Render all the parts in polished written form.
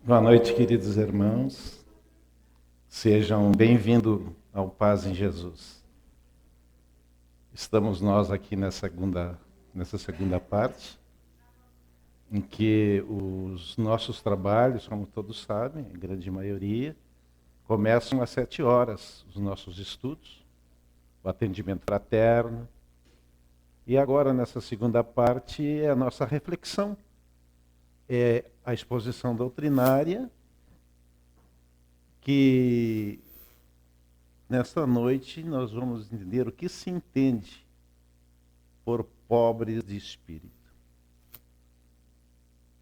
Boa noite, queridos irmãos. Sejam bem-vindos ao Paz em Jesus. Estamos nós aqui nessa segunda parte, em que os nossos trabalhos, como todos sabem, a grande maioria, começam às 7 horas, os nossos estudos, o atendimento fraterno. E agora, nessa segunda parte, é a nossa reflexão. É a exposição doutrinária, que nesta noite nós vamos entender o que se entende por pobres de espírito.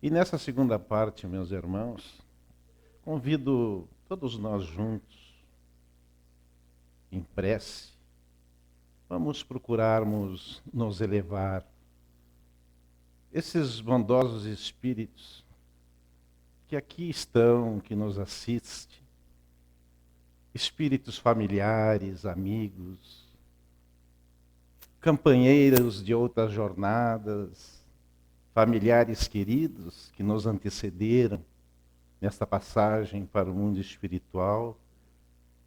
E nessa segunda parte, meus irmãos, convido todos nós juntos, em prece, vamos procurarmos nos elevar. Esses bondosos espíritos que aqui estão, que nos assistem, espíritos familiares, amigos, companheiros de outras jornadas, familiares queridos que nos antecederam nesta passagem para o mundo espiritual,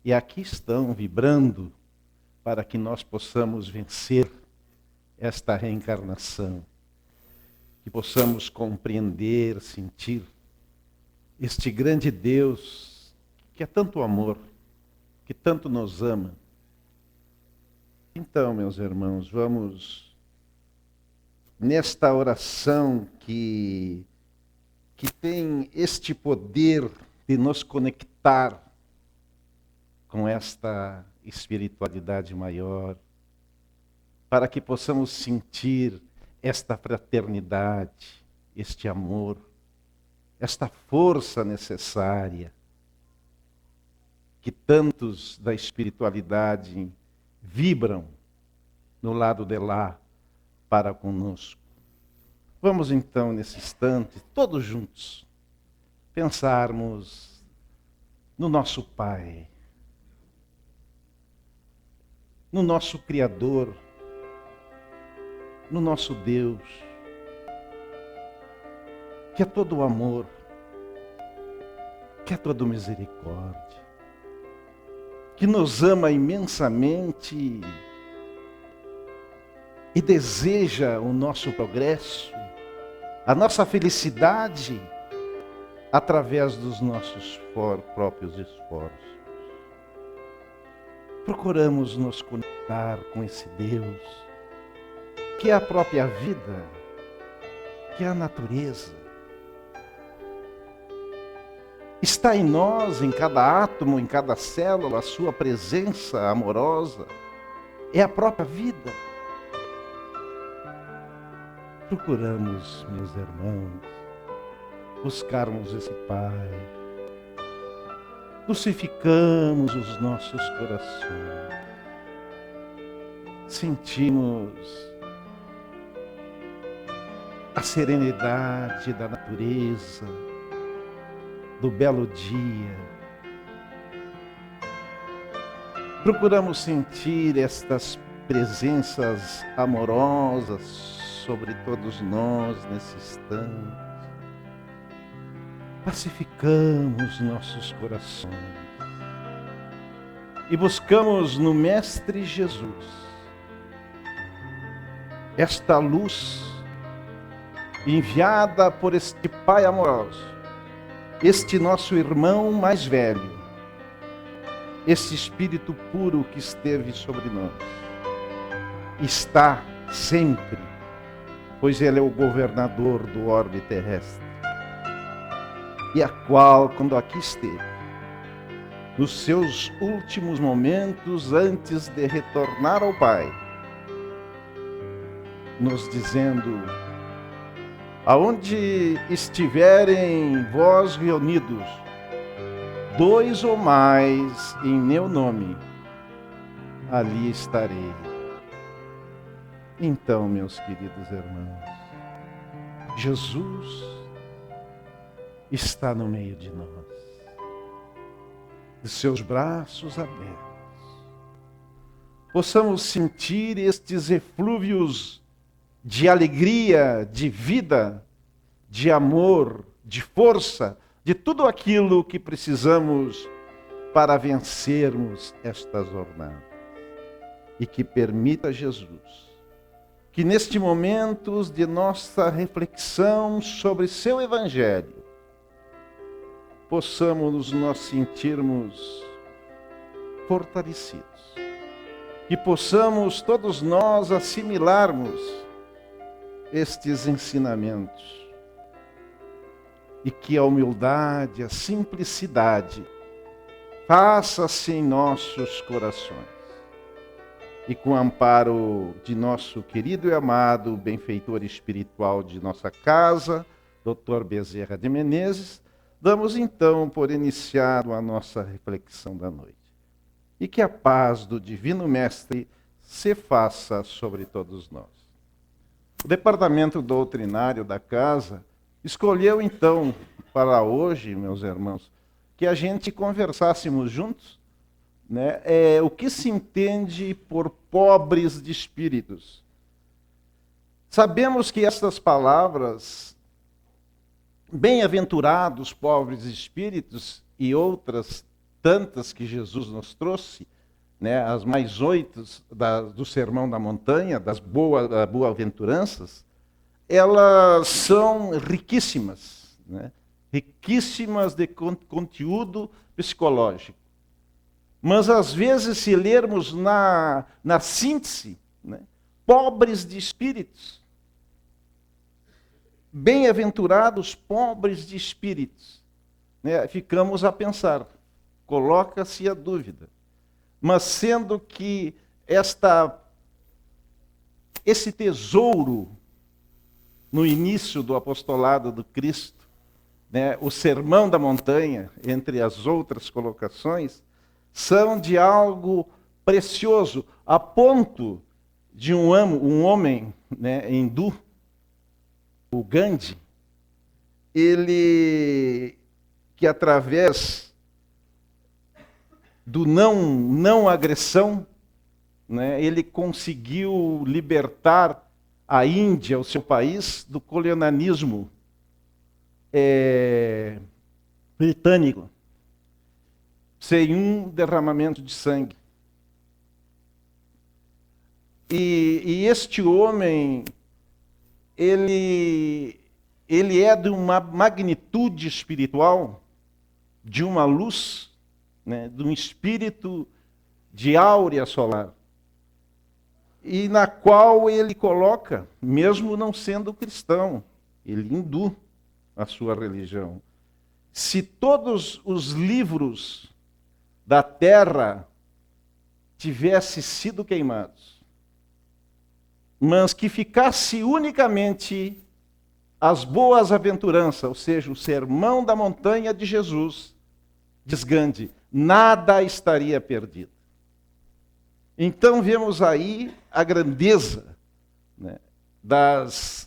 e aqui estão vibrando para que nós possamos vencer esta reencarnação, que possamos compreender, sentir este grande Deus que é tanto amor, que tanto nos ama. Então, meus irmãos, vamos nesta oração que tem este poder de nos conectar com esta espiritualidade maior, para que possamos sentir esta fraternidade, este amor, esta força necessária que tantos da espiritualidade vibram no lado de lá para conosco. Vamos então, nesse instante, todos juntos, pensarmos no nosso Pai, no nosso Criador, no nosso Deus, que é todo amor, que é toda misericórdia, que nos ama imensamente e deseja o nosso progresso, a nossa felicidade, através dos nossos próprios esforços. Procuramos nos conectar com esse Deus, que é a própria vida, que é a natureza. Está em nós, em cada átomo, em cada célula, a sua presença amorosa. É a própria vida. Procuramos, meus irmãos, buscarmos esse Pai. Dulcificamos os nossos corações. Sentimos a serenidade da natureza, do belo dia. Procuramos sentir estas presenças amorosas sobre todos nós nesse instante. Pacificamos nossos corações e buscamos no Mestre Jesus esta luz enviada por este Pai amoroso, este nosso irmão mais velho, este Espírito puro que esteve sobre nós, está sempre, pois Ele é o governador do orbe terrestre, e a qual, quando aqui esteve, nos seus últimos momentos antes de retornar ao Pai, nos dizendo: aonde estiverem vós reunidos, 2 ou mais em meu nome, ali estarei. Então, meus queridos irmãos, Jesus está no meio de nós, de seus braços abertos. Possamos sentir estes eflúvios de alegria, de vida, de amor, de força, de tudo aquilo que precisamos para vencermos esta jornada. E que permita, Jesus, que neste momento de nossa reflexão sobre seu Evangelho, possamos nós sentirmos fortalecidos. Que possamos todos nós assimilarmos estes ensinamentos. E que a humildade, a simplicidade, faça-se em nossos corações. E com o amparo de nosso querido e amado benfeitor espiritual de nossa casa, Dr. Bezerra de Menezes, damos então por iniciado a nossa reflexão da noite. E que a paz do Divino Mestre se faça sobre todos nós. O Departamento Doutrinário da Casa escolheu então para hoje, meus irmãos, que a gente conversássemos juntos, né, o que se entende por pobres de espíritos. Sabemos que estas palavras, bem-aventurados pobres de espíritos, e outras tantas que Jesus nos trouxe, né, as mais 8 do Sermão da Montanha, das boas-aventuranças, elas são riquíssimas, né, riquíssimas de conteúdo psicológico. Mas, às vezes, se lermos na síntese, né, pobres de espíritos, bem-aventurados pobres de espíritos, né, ficamos a pensar, coloca-se a dúvida. Mas sendo que esse tesouro, no início do apostolado do Cristo, né, o Sermão da Montanha, entre as outras colocações, são de algo precioso, a ponto de um homem, né, hindu, o Gandhi, ele, que através do não agressão, né, ele conseguiu libertar a Índia, o seu país, do colonialismo britânico, sem um derramamento de sangue. E este homem, ele é de uma magnitude espiritual, de uma luz, né, de um espírito de áurea solar, e na qual ele coloca, mesmo não sendo cristão, ele hindu a sua religião. Se todos os livros da terra tivessem sido queimados, mas que ficasse unicamente as boas-aventuranças, ou seja, o Sermão da Montanha de Jesus, diz Gandhi, nada estaria perdido. Então vemos aí a grandeza, né, das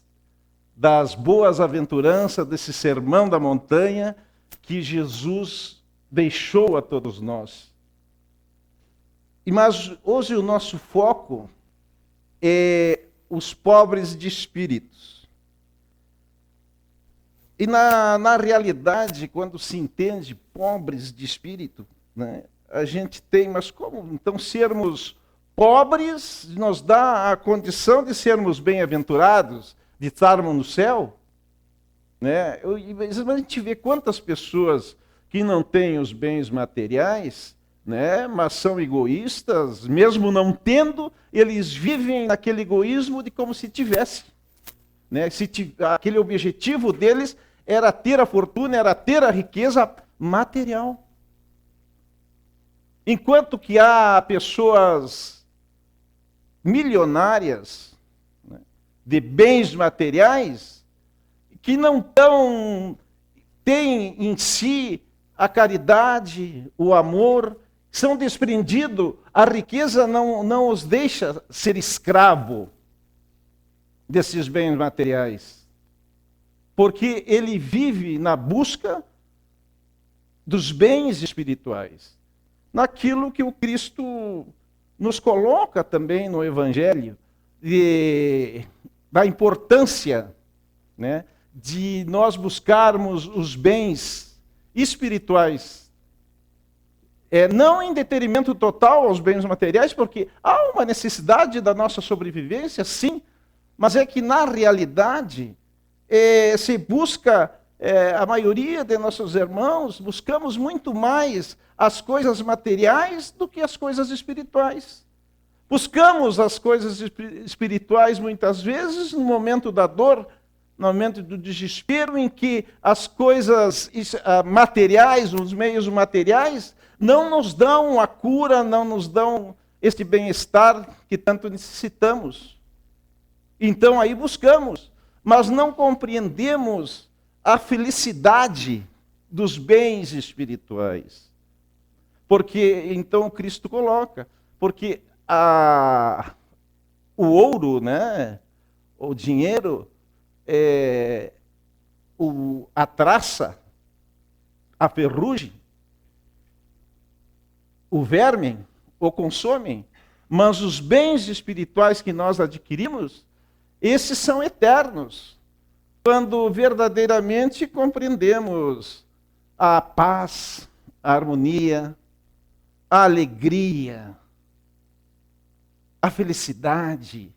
boas-aventuranças, desse Sermão da Montanha que Jesus deixou a todos nós. Mas hoje o nosso foco é os pobres de espíritos. E na realidade, quando se entende pobres de espírito, né, a gente tem, mas como então sermos pobres nos dá a condição de sermos bem-aventurados, de estarmos no céu? Né? A gente vê quantas pessoas que não têm os bens materiais, né, mas são egoístas, mesmo não tendo, eles vivem naquele egoísmo de como se tivesse. Né? Aquele objetivo deles era ter a fortuna, era ter a riqueza material. Enquanto que há pessoas milionárias, né, de bens materiais, que não têm em si a caridade, o amor, são desprendidos, a riqueza não os deixa ser escravo desses bens materiais. Porque ele vive na busca dos bens espirituais. Naquilo que o Cristo nos coloca também no Evangelho, da importância, né, de nós buscarmos os bens espirituais. Não em detrimento total aos bens materiais, porque há uma necessidade da nossa sobrevivência, sim, mas é que na realidade se busca, a maioria de nossos irmãos, buscamos muito mais as coisas materiais do que as coisas espirituais. Buscamos as coisas espirituais muitas vezes no momento da dor, no momento do desespero, em que as coisas materiais, os meios materiais, não nos dão a cura, não nos dão este bem-estar que tanto necessitamos. Então aí buscamos, mas não compreendemos a felicidade dos bens espirituais. Porque então Cristo coloca, porque o ouro, né, o dinheiro, a traça, a ferrugem, o verme o consomem, mas os bens espirituais que nós adquirimos, esses são eternos. Quando verdadeiramente compreendemos a paz, a harmonia, a alegria, a felicidade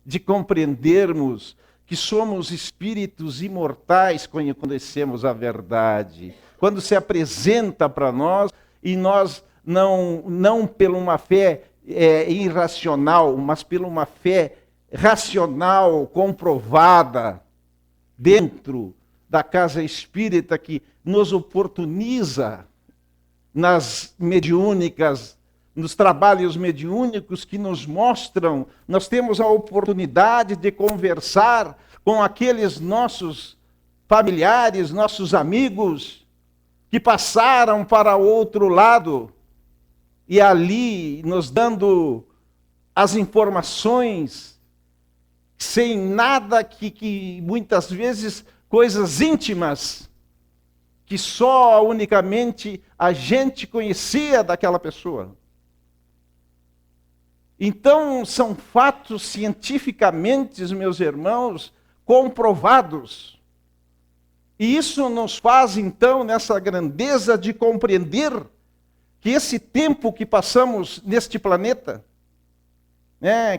de compreendermos que somos espíritos imortais quando conhecemos a verdade. Quando se apresenta para nós e nós não por uma fé irracional, mas por uma fé racional, comprovada, dentro da casa espírita que nos oportuniza nas mediúnicas, nos trabalhos mediúnicos que nos mostram, nós temos a oportunidade de conversar com aqueles nossos familiares, nossos amigos, que passaram para o outro lado, e ali nos dando as informações, sem nada que muitas vezes, coisas íntimas, que só unicamente a gente conhecia daquela pessoa. Então, são fatos cientificamente, meus irmãos, comprovados. E isso nos faz, então, nessa grandeza de compreender que esse tempo que passamos neste planeta,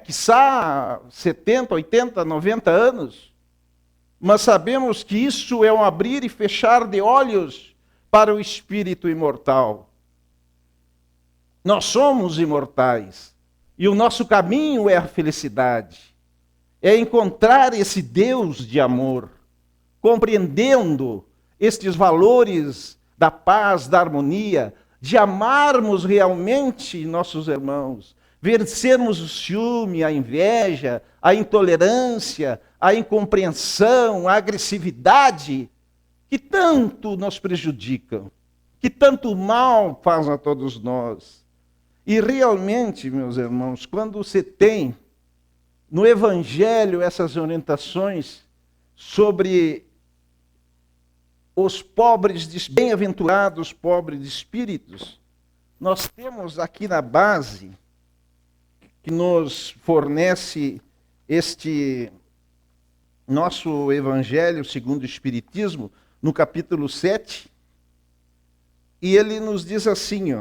quiçá 70, 80, 90 anos, mas sabemos que isso é um abrir e fechar de olhos para o espírito imortal. Nós somos imortais. E o nosso caminho é a felicidade. É encontrar esse Deus de amor, compreendendo estes valores da paz, da harmonia, de amarmos realmente nossos irmãos, vencermos o ciúme, a inveja, a intolerância, a incompreensão, a agressividade, que tanto nos prejudicam, que tanto mal fazem a todos nós. E realmente, meus irmãos, quando você tem no Evangelho essas orientações sobre os pobres, bem-aventurados pobres de espíritos, nós temos aqui na base que nos fornece este nosso Evangelho segundo o Espiritismo, no capítulo 7, e ele nos diz assim,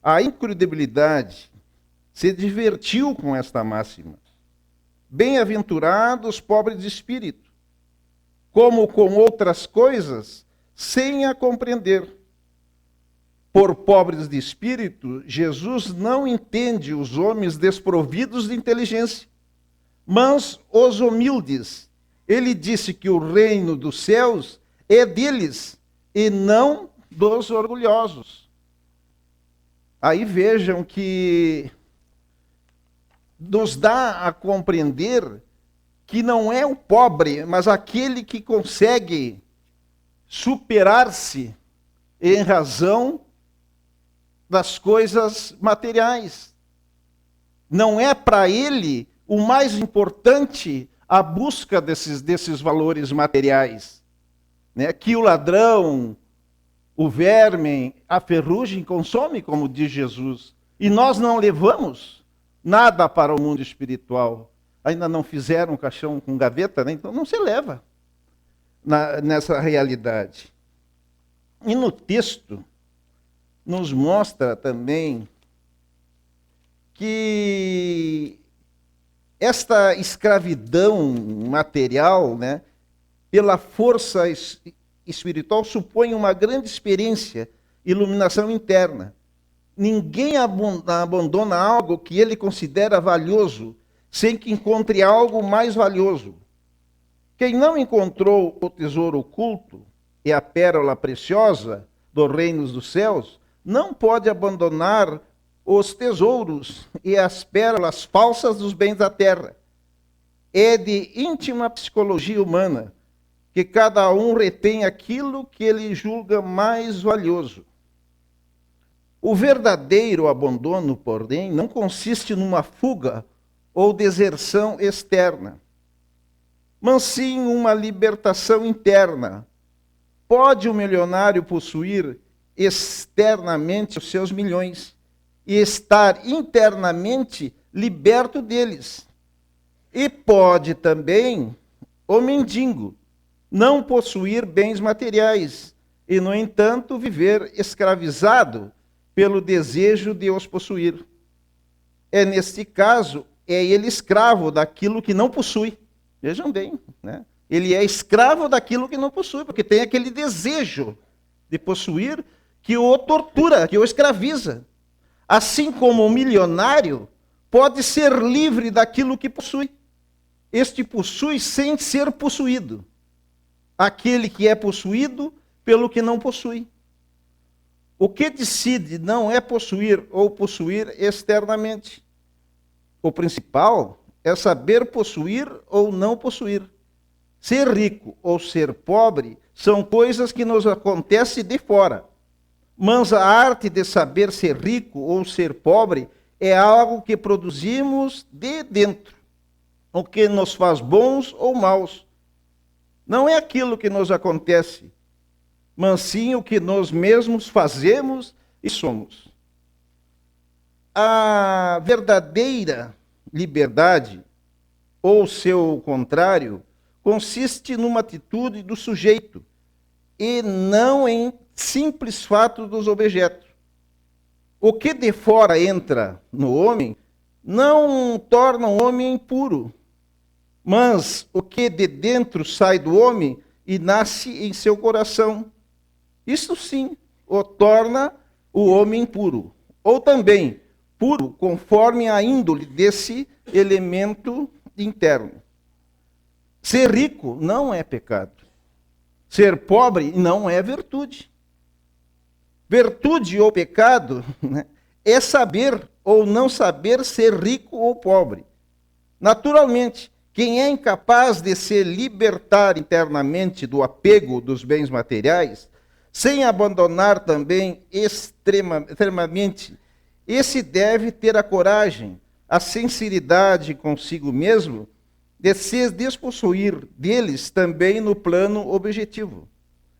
a incredulidade se divertiu com esta máxima. Bem-aventurados pobres de espírito, como com outras coisas, sem a compreender. Por pobres de espírito, Jesus não entende os homens desprovidos de inteligência, mas os humildes. Ele disse que o reino dos céus é deles e não dos orgulhosos. Aí vejam que nos dá a compreender que não é o pobre, mas aquele que consegue superar-se em razão das coisas materiais. Não é para ele o mais importante a busca desses valores materiais, que o ladrão, o verme, a ferrugem consome, como diz Jesus. E nós não levamos nada para o mundo espiritual. Ainda não fizeram um caixão com gaveta, Então não se leva nessa realidade. E no texto nos mostra também que esta escravidão material, né, pela força espiritual, supõe uma grande experiência, iluminação interna. Ninguém abandona algo que ele considera valioso sem que encontre algo mais valioso. Quem não encontrou o tesouro oculto e a pérola preciosa dos reinos dos céus, não pode abandonar os tesouros e as pérolas falsas dos bens da terra. É de íntima psicologia humana que cada um retém aquilo que ele julga mais valioso. O verdadeiro abandono, porém, não consiste numa fuga ou deserção externa, mas sim uma libertação interna. Pode o milionário possuir externamente os seus milhões e estar internamente liberto deles. E pode também o mendigo não possuir bens materiais e, no entanto, viver escravizado pelo desejo de os possuir. Neste caso, é ele escravo daquilo que não possui. Vejam bem, né? Ele é escravo daquilo que não possui, porque tem aquele desejo de possuir que o tortura, que o escraviza. Assim como o milionário pode ser livre daquilo que possui. Este possui sem ser possuído. Aquele que é possuído pelo que não possui. O que decide não é possuir ou possuir externamente. O principal é saber possuir ou não possuir. Ser rico ou ser pobre são coisas que nos acontecem de fora. Mas a arte de saber ser rico ou ser pobre é algo que produzimos de dentro, o que nos faz bons ou maus. Não é aquilo que nos acontece, mas sim o que nós mesmos fazemos e somos. A verdadeira liberdade, ou seu contrário, consiste numa atitude do sujeito e não em simples fato dos objetos. O que de fora entra no homem não torna o homem impuro, mas o que de dentro sai do homem e nasce em seu coração, isso sim o torna o homem puro, ou também puro conforme a índole desse elemento interno. Ser rico não é pecado. Ser pobre não é virtude. Virtude ou pecado, né, é saber ou não saber ser rico ou pobre. Naturalmente, quem é incapaz de se libertar internamente do apego dos bens materiais, sem abandonar também extremamente, esse deve ter a coragem, a sinceridade consigo mesmo, de se despossuir deles também no plano objetivo,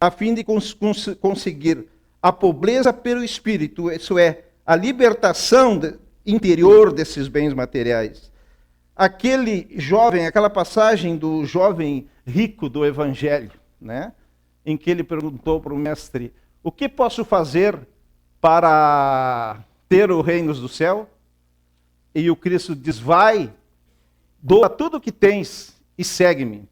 a fim de conseguir a pobreza pelo espírito, isso é, a libertação interior desses bens materiais. Aquele jovem, aquela passagem do jovem rico do Evangelho, né, em que ele perguntou para o mestre: o que posso fazer para ter o reino do céu? E o Cristo diz: vai, doa tudo o que tens e segue-me.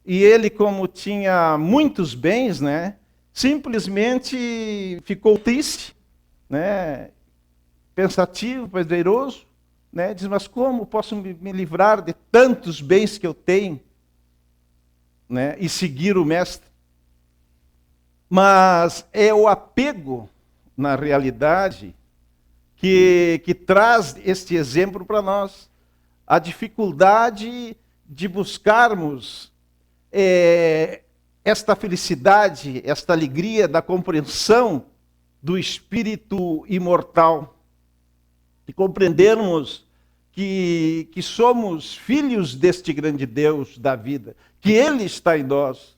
E ele, como tinha muitos bens, né, simplesmente ficou triste, né, pensativo, pedreiroso, né, diz: mas como posso me livrar de tantos bens que eu tenho, né, e seguir o mestre? Mas é o apego, na realidade, que traz este exemplo para nós. A dificuldade de buscarmos esta felicidade, esta alegria da compreensão do espírito imortal, de compreendermos que somos filhos deste grande Deus da vida, que Ele está em nós.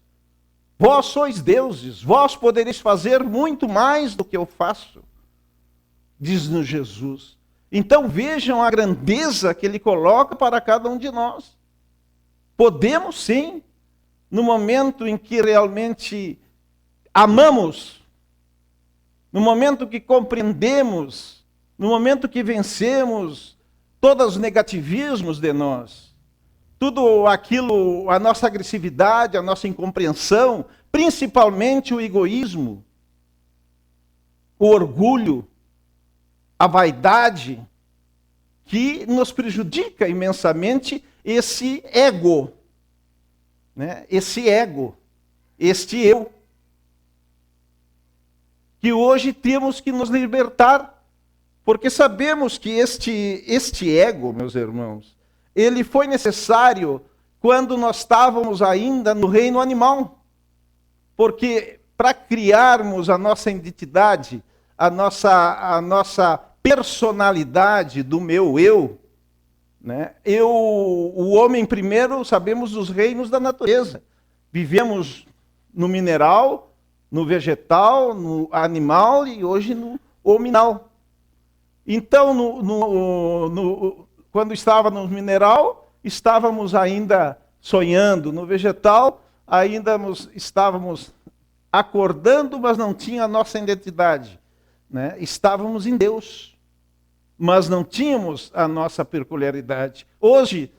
Vós sois deuses, vós podereis fazer muito mais do que eu faço, diz-nos Jesus. Então vejam a grandeza que Ele coloca para cada um de nós. Podemos sim, no momento em que realmente amamos no momento que compreendemos, no momento que vencemos todos os negativismos de nós, tudo aquilo, a nossa agressividade, a nossa incompreensão, principalmente o egoísmo, o orgulho, a vaidade, que nos prejudica imensamente esse ego, né? Esse ego, este eu, que hoje temos que nos libertar, porque sabemos que este ego, meus irmãos, ele foi necessário quando nós estávamos ainda no reino animal, porque para criarmos a nossa identidade, a nossa personalidade do meu eu, né? O homem primeiro, sabemos dos reinos da natureza. Vivemos no mineral, no vegetal, no animal e hoje no hominal. Então, quando estava no mineral, estávamos ainda sonhando. No vegetal, ainda estávamos acordando, mas não tinha a nossa identidade, né? Estávamos em Deus, mas não tínhamos a nossa peculiaridade. Hoje,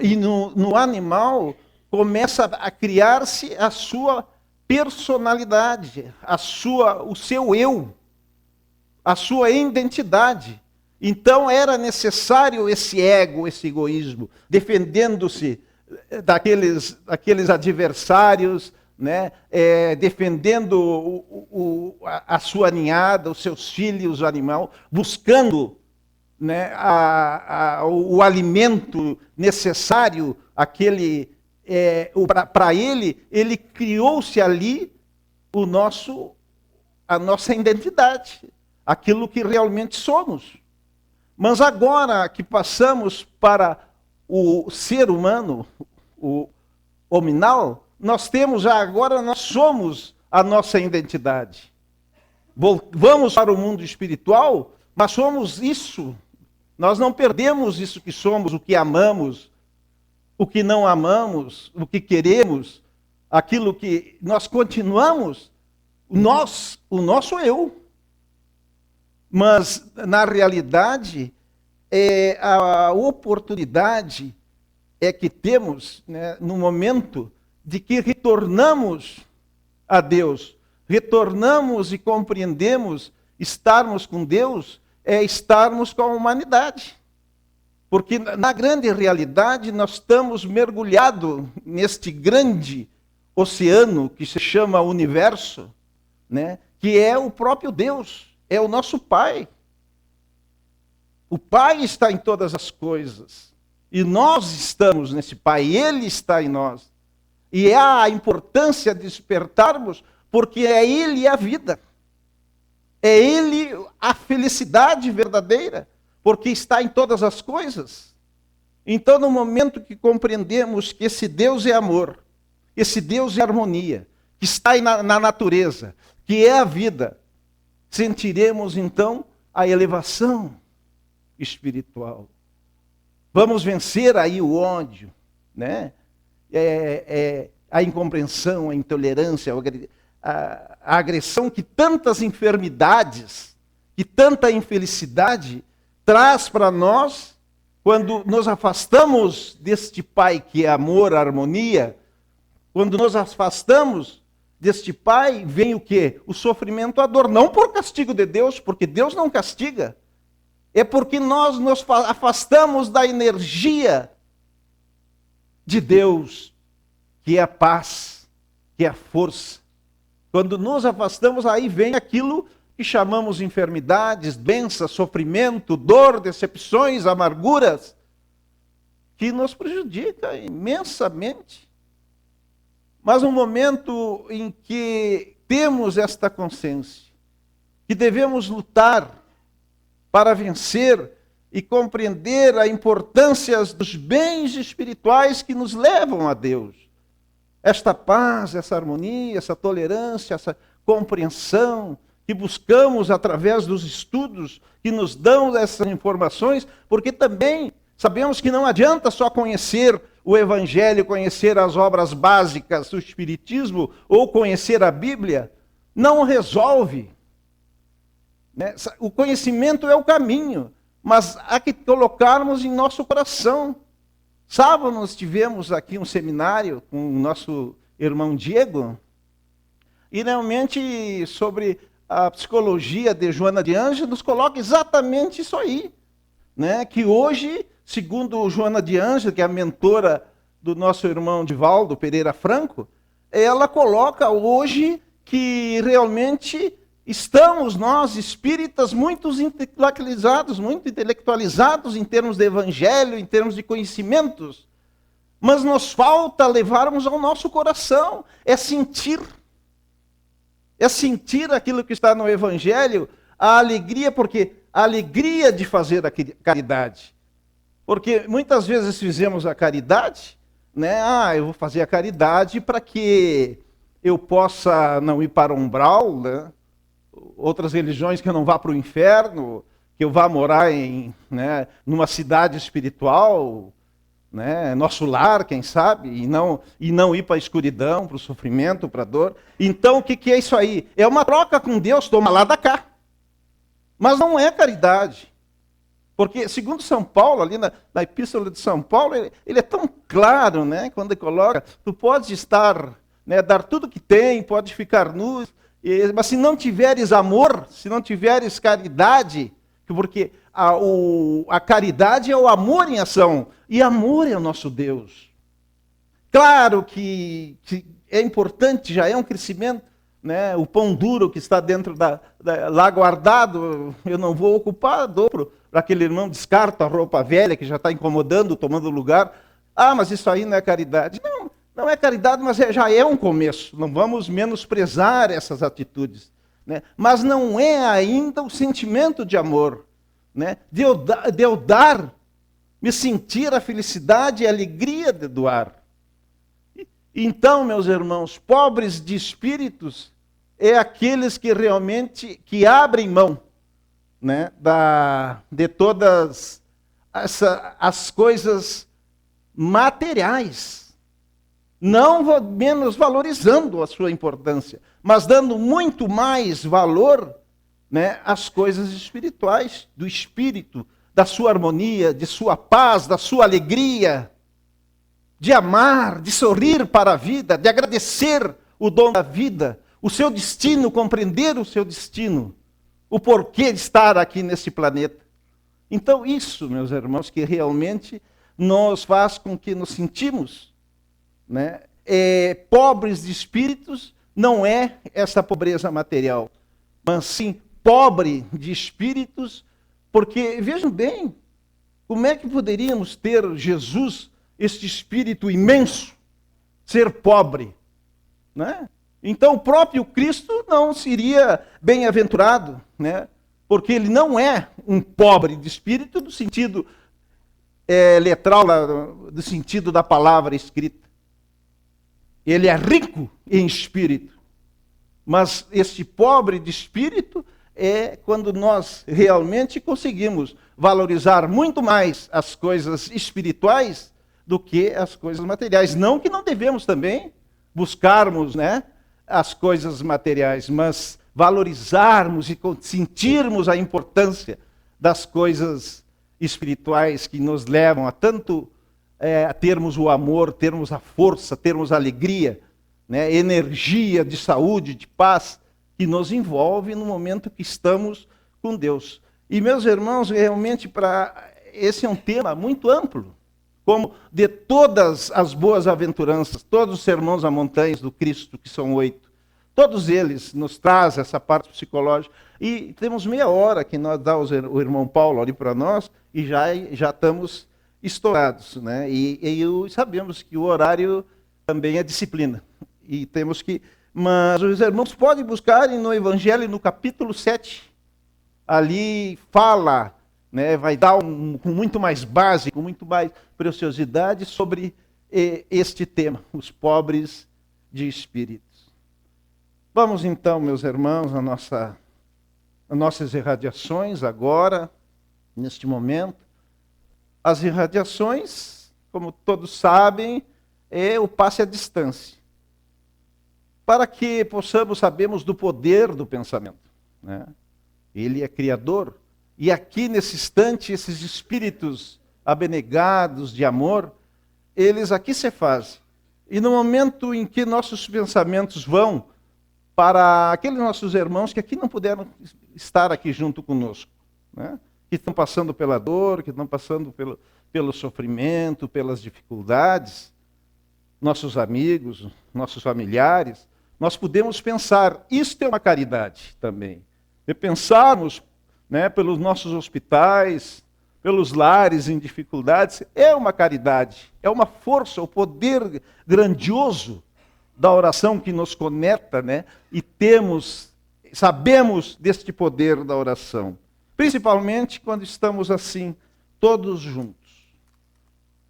e no animal, começa a criar-se a sua personalidade, o seu eu, a sua identidade. Então era necessário esse ego, esse egoísmo, defendendo-se daqueles adversários, né? Defendendo a sua ninhada, os seus filhos, o animal, buscando, né, o alimento necessário, para ele criou-se ali a nossa identidade, aquilo que realmente somos. Mas agora que passamos para o ser humano, o hominal, nós somos a nossa identidade. Vamos para o mundo espiritual, mas somos isso. Nós não perdemos isso que somos, o que amamos, o que não amamos, o que queremos, aquilo que nós continuamos, o nosso eu. Mas, na realidade, a oportunidade que temos, né, no momento de que retornamos a Deus, retornamos e compreendemos estarmos com Deus, estarmos com a humanidade. Porque, na grande realidade, nós estamos mergulhados neste grande oceano que se chama universo, né, que é o próprio Deus. É o nosso Pai. O Pai está em todas as coisas. E nós estamos nesse Pai. Ele está em nós. E há a importância de despertarmos, porque é Ele a vida. É Ele a felicidade verdadeira, porque está em todas as coisas. Então, no momento que compreendemos que esse Deus é amor, esse Deus é harmonia, que está na natureza, que é a vida, sentiremos então a elevação espiritual. Vamos vencer aí o ódio, né? A incompreensão, a intolerância, a agressão que tantas enfermidades, que tanta infelicidade traz para nós quando nos afastamos deste Pai que é amor, harmonia. Quando nos afastamos deste Pai, vem o quê? O sofrimento, a dor. Não por castigo de Deus, porque Deus não castiga. É porque nós nos afastamos da energia de Deus, que é a paz, que é a força. Quando nos afastamos, aí vem aquilo que chamamos de enfermidades, doenças, sofrimento, dor, decepções, amarguras, que nos prejudica imensamente. Mas no momento em que temos esta consciência, que devemos lutar para vencer e compreender a importância dos bens espirituais que nos levam a Deus. Esta paz, essa harmonia, essa tolerância, essa compreensão que buscamos através dos estudos que nos dão essas informações, porque também sabemos que não adianta só conhecer o Evangelho, conhecer as obras básicas do Espiritismo ou conhecer a Bíblia, não resolve. né? O conhecimento é o caminho, mas há que colocarmos em nosso coração. Sábado nós tivemos aqui um seminário com o nosso irmão Diego, e realmente sobre a psicologia de Joana de Ângeles nos coloca exatamente isso aí, né? Que hoje, segundo Joana de Ângeles, que é a mentora do nosso irmão Divaldo Pereira Franco, ela coloca hoje que realmente estamos nós, espíritas, muito intelectualizados em termos de evangelho, em termos de conhecimentos, mas nos falta levarmos ao nosso coração, é sentir aquilo que está no evangelho, a alegria, porque a alegria de fazer a caridade. Porque muitas vezes fizemos a caridade, né? Eu vou fazer a caridade para que eu possa não ir para o umbral, né? Outras religiões que eu não vá para o inferno, que eu vá morar numa cidade espiritual, né? Nosso lar, quem sabe, e não ir para a escuridão, para o sofrimento, para a dor. Então, o que é isso aí? É uma troca com Deus, toma lá da cá. Mas não é caridade. Porque, segundo São Paulo, ali na Epístola de São Paulo, ele é tão claro, né? Quando ele coloca, tu podes estar, né, dar tudo que tem, pode ficar nu, mas se não tiveres amor, se não tiveres caridade, porque a caridade é o amor em ação, e amor é o nosso Deus. Claro que é importante, já é um crescimento, né? O pão duro que está dentro lá guardado, eu não vou ocupar, dou para aquele irmão, descarto a roupa velha que já está incomodando, tomando lugar. Mas isso aí não é caridade. Não é caridade, mas já é um começo. Não vamos menosprezar essas atitudes, né? Mas não é ainda o sentimento de amor, né? De eu dar, me sentir a felicidade e a alegria de doar. Então, meus irmãos, pobres de espíritos é aqueles que realmente abrem mão, né, de todas as coisas materiais, não menos valorizando a sua importância, mas dando muito mais valor, né, às coisas espirituais, do espírito, da sua harmonia, de sua paz, da sua alegria, de amar, de sorrir para a vida, de agradecer o dom da vida, o seu destino, compreender o seu destino, o porquê de estar aqui nesse planeta. Então isso, meus irmãos, que realmente nos faz com que nos sentimos, né, pobres de espíritos, não é essa pobreza material, mas sim pobre de espíritos, porque, vejam bem, como é que poderíamos ter Jesus, este espírito imenso, ser pobre, né? Então o próprio Cristo não seria bem-aventurado, né? Porque ele não é um pobre de espírito no sentido letral, do sentido da palavra escrita. Ele é rico em espírito, mas este pobre de espírito é quando nós realmente conseguimos valorizar muito mais as coisas espirituais do que as coisas materiais. Não que não devemos também buscarmos, né, as coisas materiais, mas valorizarmos e sentirmos a importância das coisas espirituais que nos levam a tanto a termos o amor, termos a força, termos a alegria, né, energia de saúde, de paz, que nos envolve no momento que estamos com Deus. E, meus irmãos, realmente esse é um tema muito amplo, como de todas as boas aventuranças, todos os sermões a montanhas do Cristo, que são 8, todos eles nos trazem essa parte psicológica. E temos meia hora que nós dá o irmão Paulo ali para nós, e já estamos estourados, né? E sabemos que o horário também é disciplina. E temos que... Mas os irmãos podem buscar no Evangelho, no capítulo 7, ali fala, né, vai dar com muito mais base, com muito mais preciosidade sobre este tema, os pobres de espíritos. Vamos então, meus irmãos, às nossas irradiações agora, neste momento. As irradiações, como todos sabem, é o passe à distância, para que possamos sabermos do poder do pensamento, né? Ele é Criador. E aqui, nesse instante, esses espíritos abnegados de amor, eles aqui se fazem. E no momento em que nossos pensamentos vão para aqueles nossos irmãos que aqui não puderam estar aqui junto conosco, né? Que estão passando pela dor, que estão passando pelo sofrimento, pelas dificuldades, nossos amigos, nossos familiares, nós podemos pensar, isto é uma caridade também. E pensarmos, né, pelos nossos hospitais, pelos lares em dificuldades, é uma caridade, é uma força, o poder grandioso da oração que nos conecta, né? E sabemos deste poder da oração. Principalmente quando estamos assim, todos juntos.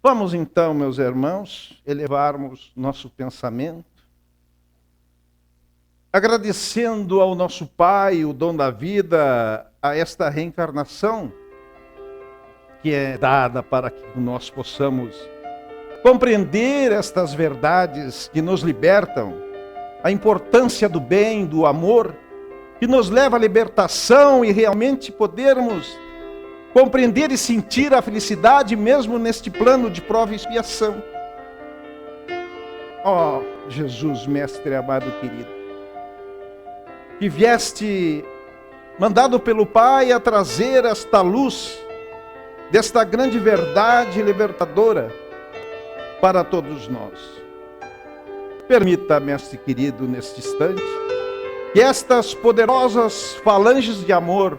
Vamos então, meus irmãos, elevarmos nosso pensamento, agradecendo ao nosso Pai, o dom da vida, a esta reencarnação que é dada para que nós possamos compreender estas verdades que nos libertam, a importância do bem, do amor, que nos leva à libertação e realmente podermos compreender e sentir a felicidade mesmo neste plano de prova e expiação. Ó Jesus, Mestre amado querido, que vieste mandado pelo Pai a trazer esta luz desta grande verdade libertadora para todos nós. Permita, Mestre querido, neste instante, que estas poderosas falanges de amor,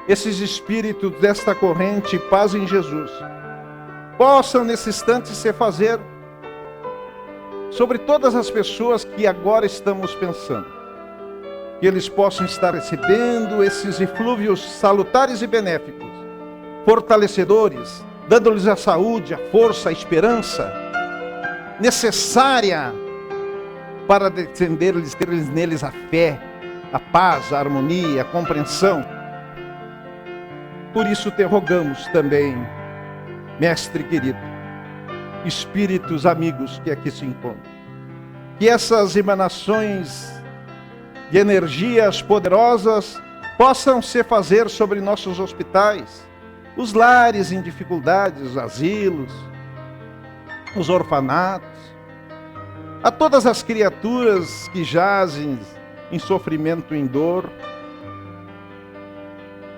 esses espíritos desta corrente Paz em Jesus, possam nesse instante se fazer sobre todas as pessoas que agora estamos pensando. Que eles possam estar recebendo esses eflúvios salutares e benéficos, fortalecedores, dando-lhes a saúde, a força, a esperança necessária para defender-lhes, ter-lhes neles a fé, a paz, a harmonia, a compreensão. Por isso te rogamos também, Mestre querido, espíritos amigos que aqui se encontram, que essas emanações de energias poderosas possam se fazer sobre nossos hospitais, os lares em dificuldades, os asilos, os orfanatos, a todas as criaturas que jazem em sofrimento, em dor,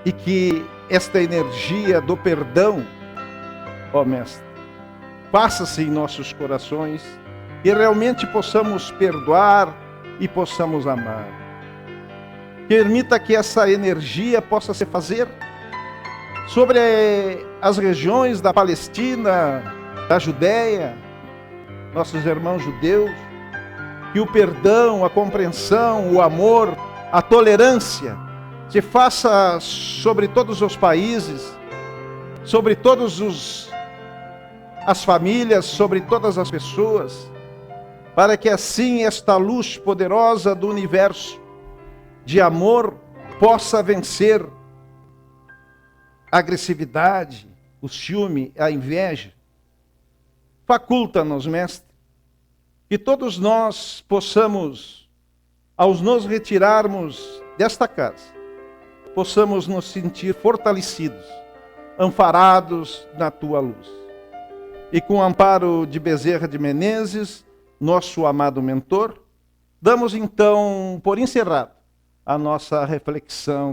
e que esta energia do perdão, ó Mestre, faça-se em nossos corações, e realmente possamos perdoar e possamos amar. Permita que essa energia possa se fazer sobre as regiões da Palestina, da Judéia, nossos irmãos judeus, que o perdão, a compreensão, o amor, a tolerância se faça sobre todos os países, sobre todas as famílias, sobre todas as pessoas, para que assim esta luz poderosa do universo de amor possa vencer a agressividade, o ciúme, a inveja. Faculta-nos, Mestre, que todos nós possamos, ao nos retirarmos desta casa, possamos nos sentir fortalecidos, amparados na Tua luz. E com o amparo de Bezerra de Menezes, nosso amado mentor, damos então por encerrado a nossa reflexão